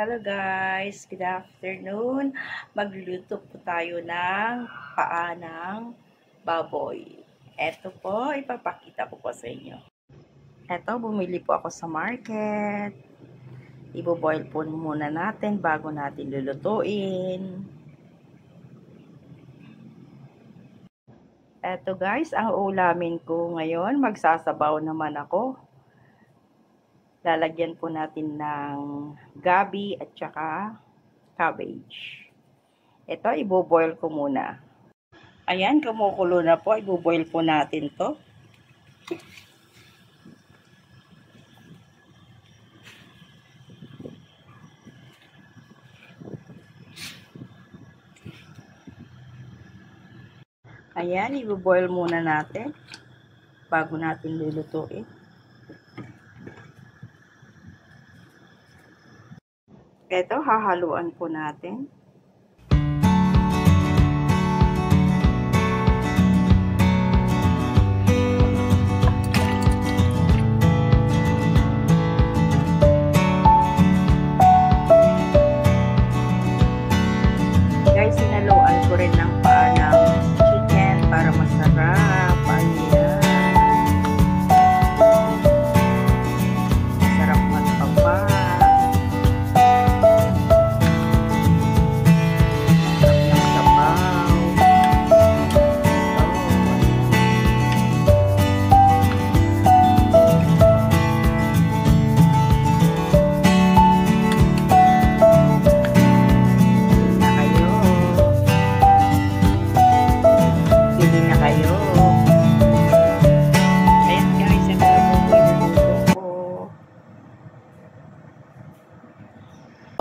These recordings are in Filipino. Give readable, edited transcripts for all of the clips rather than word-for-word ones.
Hello guys, good afternoon. Magluluto po tayo ng paa ng baboy. Ito po, ipapakita ko po sa inyo. Ito, bumili po ako sa market. Ibo-boil po muna natin bago natin lulutuin. Ito guys, ang ulamin ko ngayon, magsasabaw naman ako. Lalagyan po natin ng gabi at saka cabbage. Ito, ibo-boil ko muna. Ayan, kumukulo na po. Ibo-boil po natin to. Ayan, ibo-boil muna natin bago natin lulutuin. Ito, hahaluan po natin. Guys, sinaluan ko rin ng paa ng chicken para masarap. Ayan. Masarap magpapa.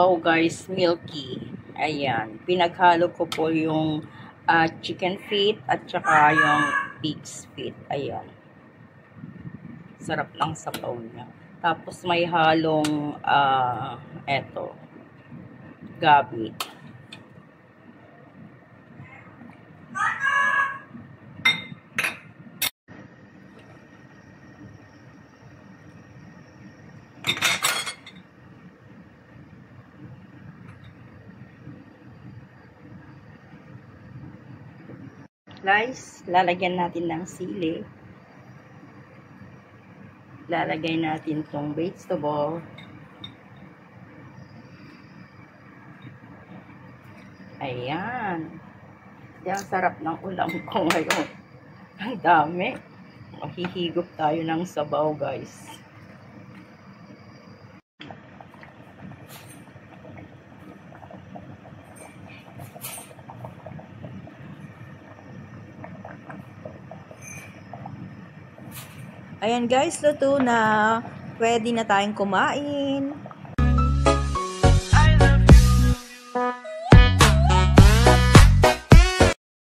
Oh guys, milky. Ayan, pinaghalo ko po yung chicken feet at saka yung pig's feet. Ayan. Sarap ng sabaw niya. Tapos may halong eto, gabi. Guys, lalagyan natin ng sili. Lalagay natin tong vegetable. Ayan. Yan, sarap ng ulam ko ngayon. Ang dami. Mahihigop tayo ng sabaw, guys. Ayan guys, luto na. Pwede na tayong kumain.